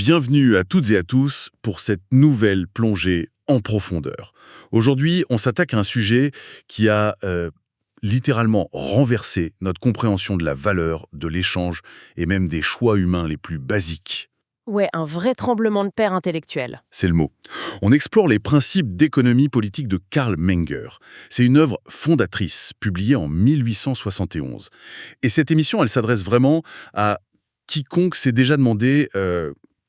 Bienvenue à toutes et à tous pour cette nouvelle plongée en profondeur. Aujourd'hui, on s'attaque à un sujet qui a littéralement renversé notre compréhension de la valeur, de l'échange et même des choix humains les plus basiques. Ouais, un vrai tremblement de terre intellectuel. C'est le mot. On explore les principes d'économie politique de Karl Menger. C'est une œuvre fondatrice, publiée en 1871. Et cette émission, elle s'adresse vraiment à quiconque s'est déjà demandé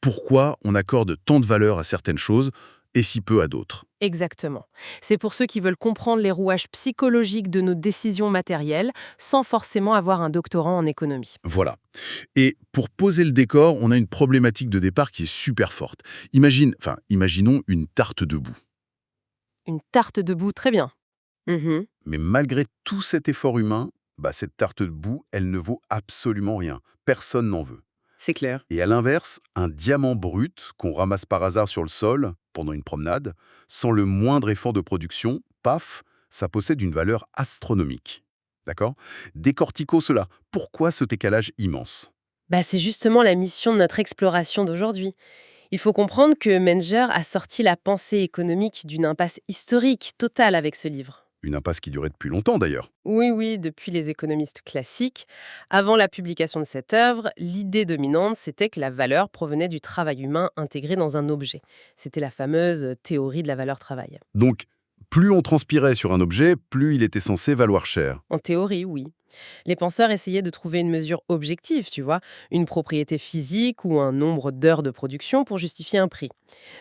pourquoi on accorde tant de valeur à certaines choses et si peu à d'autres. Exactement. C'est pour ceux qui veulent comprendre les rouages psychologiques de nos décisions matérielles sans forcément avoir un doctorat en économie. Voilà. Et pour poser le décor, on a une problématique de départ qui est super forte. Imaginons une tarte debout. Une tarte debout, très bien. Mhm. Mais malgré tout cet effort humain, cette tarte debout, elle ne vaut absolument rien. Personne n'en veut. C'est clair. Et à l'inverse, un diamant brut qu'on ramasse par hasard sur le sol pendant une promenade, sans le moindre effort de production, paf, ça possède une valeur astronomique. D'accord? Décortiquons cela. Pourquoi ce décalage immense? C'est justement la mission de notre exploration d'aujourd'hui. Il faut comprendre que Menger a sorti la pensée économique d'une impasse historique totale avec ce livre. Une impasse qui durait depuis longtemps d'ailleurs. Oui, oui, depuis les économistes classiques. Avant la publication de cette œuvre, l'idée dominante, c'était que la valeur provenait du travail humain intégré dans un objet. C'était la fameuse théorie de la valeur travail. Donc, plus on transpirait sur un objet, plus il était censé valoir cher. En théorie, oui. Les penseurs essayaient de trouver une mesure objective, tu vois, une propriété physique ou un nombre d'heures de production pour justifier un prix.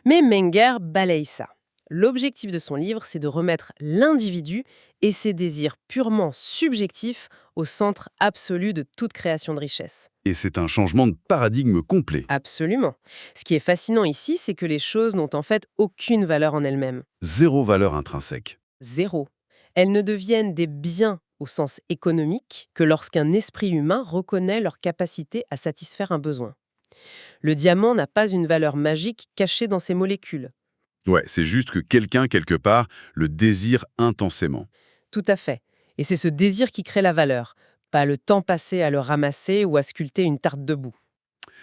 Mais Menger balaye ça. L'objectif de son livre, c'est de remettre l'individu et ses désirs purement subjectifs au centre absolu de toute création de richesse. Et c'est un changement de paradigme complet. Absolument. Ce qui est fascinant ici, c'est que les choses n'ont en fait aucune valeur en elles-mêmes. Zéro valeur intrinsèque. Zéro. Elles ne deviennent des biens au sens économique que lorsqu'un esprit humain reconnaît leur capacité à satisfaire un besoin. Le diamant n'a pas une valeur magique cachée dans ses molécules. Ouais, c'est juste que quelqu'un, quelque part, le désire intensément. Tout à fait. Et c'est ce désir qui crée la valeur, pas le temps passé à le ramasser ou à sculpter une tarte debout.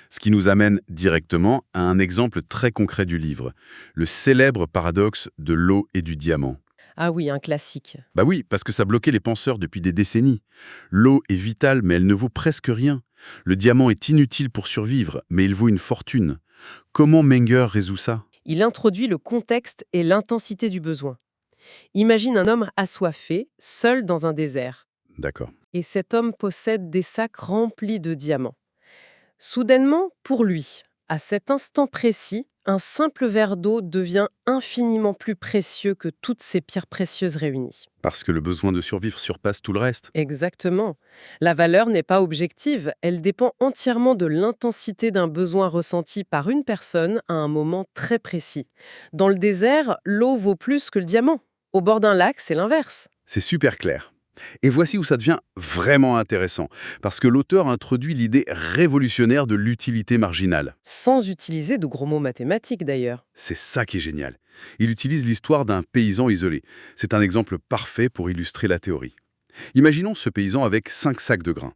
Ce qui nous amène directement à un exemple très concret du livre, le célèbre paradoxe de l'eau et du diamant. Ah oui, un classique. Bah oui, parce que ça bloquait les penseurs depuis des décennies. L'eau est vitale, mais elle ne vaut presque rien. Le diamant est inutile pour survivre, mais il vaut une fortune. Comment Menger résout ça? Il introduit le contexte et l'intensité du besoin. Imagine un homme assoiffé, seul dans un désert. D'accord. Et cet homme possède des sacs remplis de diamants. Soudainement, pour lui, à cet instant précis, un simple verre d'eau devient infiniment plus précieux que toutes ces pierres précieuses réunies. Parce que le besoin de survivre surpasse tout le reste. Exactement. La valeur n'est pas objective, elle dépend entièrement de l'intensité d'un besoin ressenti par une personne à un moment très précis. Dans le désert, l'eau vaut plus que le diamant. Au bord d'un lac, c'est l'inverse. C'est super clair. Et voici où ça devient vraiment intéressant, parce que l'auteur introduit l'idée révolutionnaire de l'utilité marginale. Sans utiliser de gros mots mathématiques d'ailleurs. C'est ça qui est génial. Il utilise l'histoire d'un paysan isolé. C'est un exemple parfait pour illustrer la théorie. Imaginons ce paysan avec 5 sacs de grains.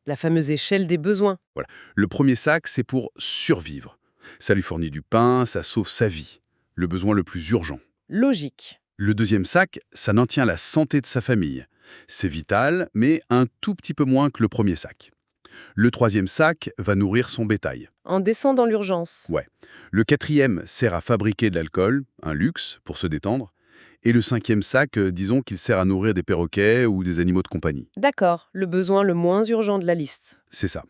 La fameuse échelle des besoins. Voilà. Le premier sac, c'est pour survivre. Ça lui fournit du pain, ça sauve sa vie. Le besoin le plus urgent. Logique. Le deuxième sac, ça n'entient la santé de sa famille. C'est vital, mais un tout petit peu moins que le premier sac. Le troisième sac va nourrir son bétail. En descend dans l'urgence. Ouais. Le quatrième sert à fabriquer de l'alcool, un luxe, pour se détendre. Et le cinquième sac, disons qu'il sert à nourrir des perroquets ou des animaux de compagnie. D'accord, le besoin le moins urgent de la liste. C'est ça.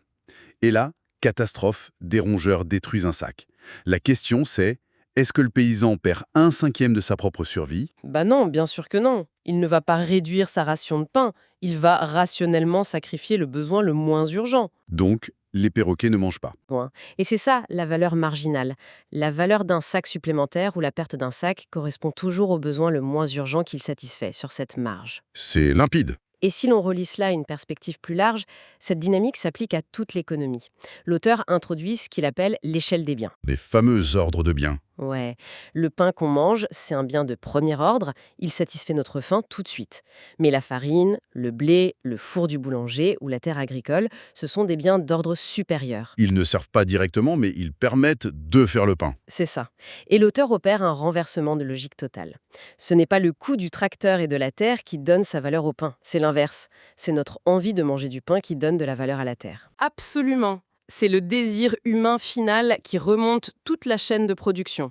Et là, catastrophe, des rongeurs détruisent un sac. La question c'est, est-ce que le paysan perd 1/5 de sa propre survie? Non, bien sûr que non. Il ne va pas réduire sa ration de pain, il va rationnellement sacrifier le besoin le moins urgent. Donc, les perroquets ne mangent pas. Point. Et c'est ça, la valeur marginale. La valeur d'un sac supplémentaire ou la perte d'un sac correspond toujours au besoin le moins urgent qu'il satisfait sur cette marge. C'est limpide. Et si l'on relie cela à une perspective plus large, cette dynamique s'applique à toute l'économie. L'auteur introduit ce qu'il appelle l'échelle des biens. Les fameux ordres de biens. Ouais, le pain qu'on mange, c'est un bien de premier ordre, il satisfait notre faim tout de suite. Mais la farine, le blé, le four du boulanger ou la terre agricole, ce sont des biens d'ordre supérieur. Ils ne servent pas directement, mais ils permettent de faire le pain. C'est ça. Et l'auteur opère un renversement de logique totale. Ce n'est pas le coût du tracteur et de la terre qui donne sa valeur au pain, c'est l'inverse. C'est notre envie de manger du pain qui donne de la valeur à la terre. Absolument. C'est le désir humain final qui remonte toute la chaîne de production.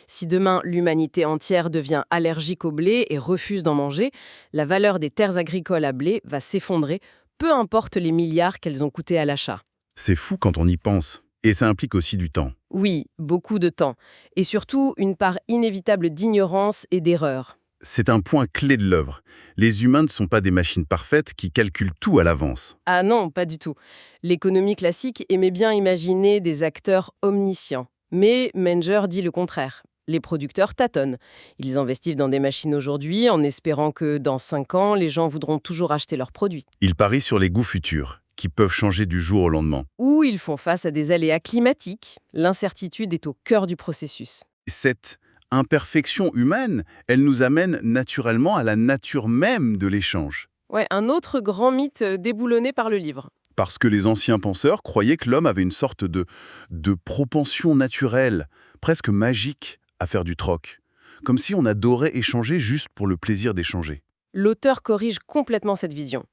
Si demain l'humanité entière devient allergique au blé et refuse d'en manger, la valeur des terres agricoles à blé va s'effondrer, peu importe les milliards qu'elles ont coûté à l'achat. C'est fou quand on y pense. Et ça implique aussi du temps. Oui, beaucoup de temps. Et surtout, une part inévitable d'ignorance et d'erreur. C'est un point clé de l'œuvre. Les humains ne sont pas des machines parfaites qui calculent tout à l'avance. Ah non, pas du tout. L'économie classique aimait bien imaginer des acteurs omniscients. Mais Menger dit le contraire. Les producteurs tâtonnent. Ils investissent dans des machines aujourd'hui en espérant que dans 5 ans, les gens voudront toujours acheter leurs produits. Ils parient sur les goûts futurs, qui peuvent changer du jour au lendemain. Ou ils font face à des aléas climatiques. L'incertitude est au cœur du processus. Cette imperfection humaine, elle nous amène naturellement à la nature même de l'échange. Ouais, un autre grand mythe déboulonné par le livre. Parce que les anciens penseurs croyaient que l'homme avait une sorte de propension naturelle, presque magique, à faire du troc. Comme si on adorait échanger juste pour le plaisir d'échanger. L'auteur corrige complètement cette vision.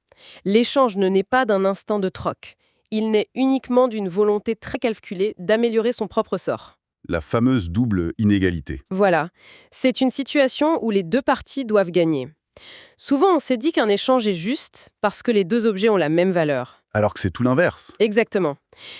L'échange ne naît pas d'un instinct de troc. Il naît uniquement d'une volonté très calculée d'améliorer son propre sort. La fameuse double inégalité. Voilà, c'est une situation où les deux parties doivent gagner. Souvent, on s'est dit qu'un échange est juste parce que les deux objets ont la même valeur. Alors que c'est tout l'inverse. Exactement.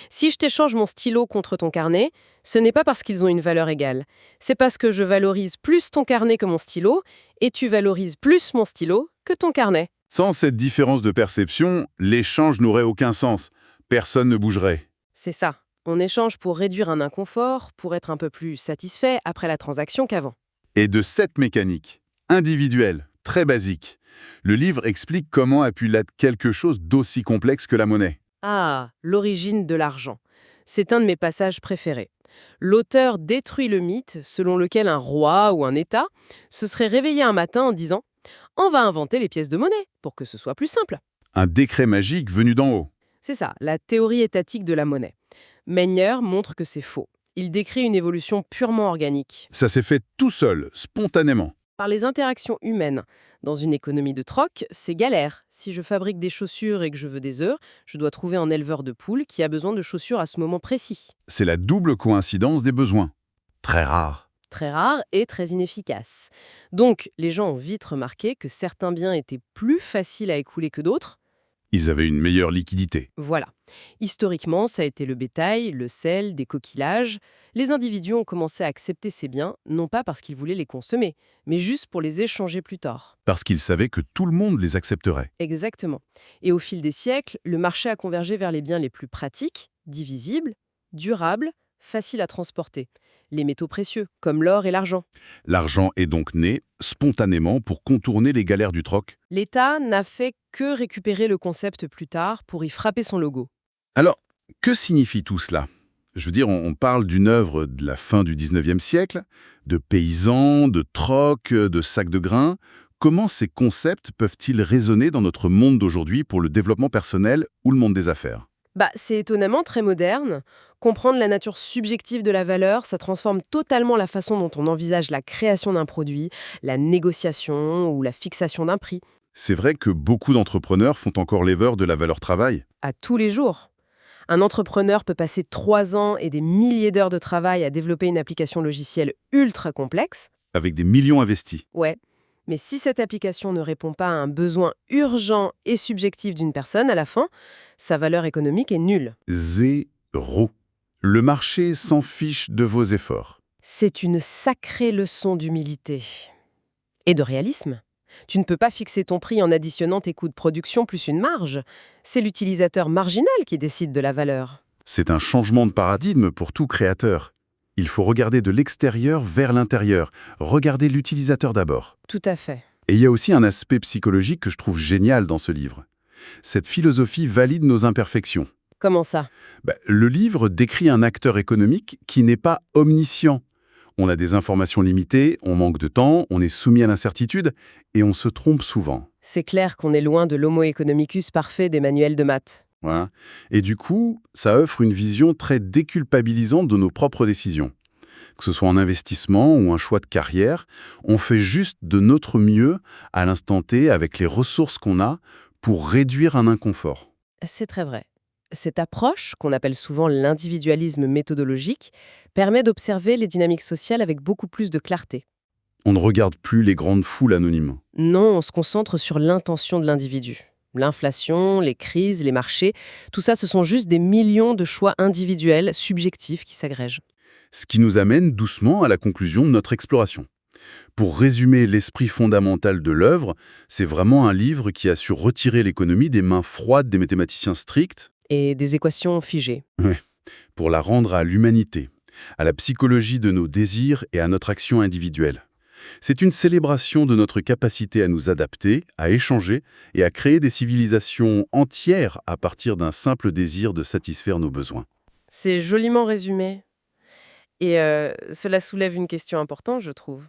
Si je t'échange mon stylo contre ton carnet, ce n'est pas parce qu'ils ont une valeur égale. C'est parce que je valorise plus ton carnet que mon stylo et tu valorises plus mon stylo que ton carnet. Sans cette différence de perception, l'échange n'aurait aucun sens. Personne ne bougerait. C'est ça. On échange pour réduire un inconfort, pour être un peu plus satisfait après la transaction qu'avant. Et de cette mécanique, individuelle, très basique, le livre explique comment a pu l'être quelque chose d'aussi complexe que la monnaie. Ah, l'origine de l'argent. C'est un de mes passages préférés. L'auteur détruit le mythe selon lequel un roi ou un État se serait réveillé un matin en disant « On va inventer les pièces de monnaie pour que ce soit plus simple ». Un décret magique venu d'en haut. C'est ça, la théorie étatique de la monnaie. Menger montre que c'est faux. Il décrit une évolution purement organique. Ça s'est fait tout seul, spontanément. Par les interactions humaines. Dans une économie de troc, c'est galère. Si je fabrique des chaussures et que je veux des œufs, je dois trouver un éleveur de poules qui a besoin de chaussures à ce moment précis. C'est la double coïncidence des besoins. Très rare. Très rare et très inefficace. Donc, les gens ont vite remarqué que certains biens étaient plus faciles à écouler que d'autres. Ils avaient une meilleure liquidité. Voilà. Historiquement, ça a été le bétail, le sel, des coquillages. Les individus ont commencé à accepter ces biens, non pas parce qu'ils voulaient les consommer, mais juste pour les échanger plus tard. Parce qu'ils savaient que tout le monde les accepterait. Exactement. Et au fil des siècles, le marché a convergé vers les biens les plus pratiques, divisibles, durables, faciles à transporter. Les métaux précieux, comme l'or et l'argent. L'argent est donc né, spontanément, pour contourner les galères du troc. L'État n'a fait que récupérer le concept plus tard pour y frapper son logo. Alors, que signifie tout cela? Je veux dire, on parle d'une œuvre de la fin du 19e siècle, de paysans, de troc, de sacs de grains. Comment ces concepts peuvent-ils résonner dans notre monde d'aujourd'hui pour le développement personnel ou le monde des affaires? C'est étonnamment très moderne. Comprendre la nature subjective de la valeur, ça transforme totalement la façon dont on envisage la création d'un produit, la négociation ou la fixation d'un prix. C'est vrai que beaucoup d'entrepreneurs font encore l'erreur de la valeur travail. À tous les jours. Un entrepreneur peut passer 3 ans et des milliers d'heures de travail à développer une application logicielle ultra complexe. Avec des millions investis. Ouais. Mais si cette application ne répond pas à un besoin urgent et subjectif d'une personne, à la fin, sa valeur économique est nulle. Zéro. Le marché s'en fiche de vos efforts. C'est une sacrée leçon d'humilité. Et de réalisme. Tu ne peux pas fixer ton prix en additionnant tes coûts de production plus une marge. C'est l'utilisateur marginal qui décide de la valeur. C'est un changement de paradigme pour tout créateur. Il faut regarder de l'extérieur vers l'intérieur. Regarder l'utilisateur d'abord. Tout à fait. Et il y a aussi un aspect psychologique que je trouve génial dans ce livre. Cette philosophie valide nos imperfections. Comment ça? Le livre décrit un acteur économique qui n'est pas omniscient. On a des informations limitées, on manque de temps, on est soumis à l'incertitude et on se trompe souvent. C'est clair qu'on est loin de l'homo economicus parfait des manuels de maths. Voilà. Et du coup, ça offre une vision très déculpabilisante de nos propres décisions. Que ce soit en investissement ou un choix de carrière, on fait juste de notre mieux à l'instant T avec les ressources qu'on a pour réduire un inconfort. C'est très vrai. Cette approche, qu'on appelle souvent l'individualisme méthodologique, permet d'observer les dynamiques sociales avec beaucoup plus de clarté. On ne regarde plus les grandes foules anonymes. Non, on se concentre sur l'intention de l'individu. L'inflation, les crises, les marchés, tout ça, ce sont juste des millions de choix individuels, subjectifs qui s'agrègent. Ce qui nous amène doucement à la conclusion de notre exploration. Pour résumer l'esprit fondamental de l'œuvre, c'est vraiment un livre qui a su retirer l'économie des mains froides des mathématiciens stricts Et des équations figées. pour la rendre à l'humanité, à la psychologie de nos désirs et à notre action individuelle. C'est une célébration de notre capacité à nous adapter, à échanger et à créer des civilisations entières à partir d'un simple désir de satisfaire nos besoins. C'est joliment résumé. Et cela soulève une question importante, je trouve.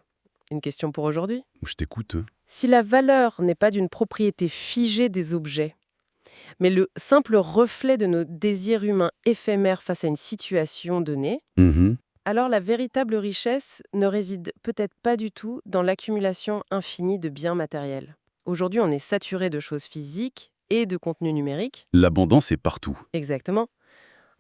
Une question pour aujourd'hui. Je t'écoute. Si la valeur n'est pas d'une propriété figée des objets, mais le simple reflet de nos désirs humains éphémères face à une situation donnée, Mhm. alors la véritable richesse ne réside peut-être pas du tout dans l'accumulation infinie de biens matériels. Aujourd'hui, on est saturé de choses physiques et de contenus numériques. L'abondance est partout. Exactement.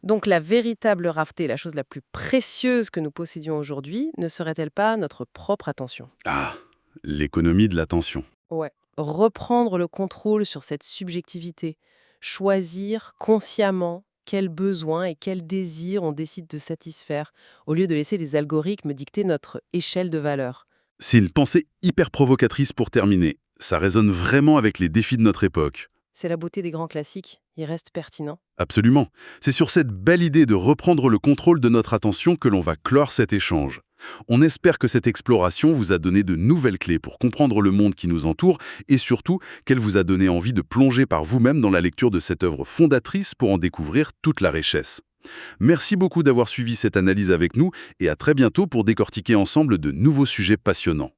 Donc la véritable rareté, la chose la plus précieuse que nous possédions aujourd'hui, ne serait-elle pas notre propre attention? Ah, l'économie de l'attention. Ouais. Reprendre le contrôle sur cette subjectivité, choisir consciemment quels besoins et quels désirs on décide de satisfaire, au lieu de laisser les algorithmes dicter notre échelle de valeur. C'est une pensée hyper provocatrice pour terminer. Ça résonne vraiment avec les défis de notre époque. C'est la beauté des grands classiques, ils restent pertinents. Absolument. C'est sur cette belle idée de reprendre le contrôle de notre attention que l'on va clore cet échange. On espère que cette exploration vous a donné de nouvelles clés pour comprendre le monde qui nous entoure et surtout qu'elle vous a donné envie de plonger par vous-même dans la lecture de cette œuvre fondatrice pour en découvrir toute la richesse. Merci beaucoup d'avoir suivi cette analyse avec nous et à très bientôt pour décortiquer ensemble de nouveaux sujets passionnants.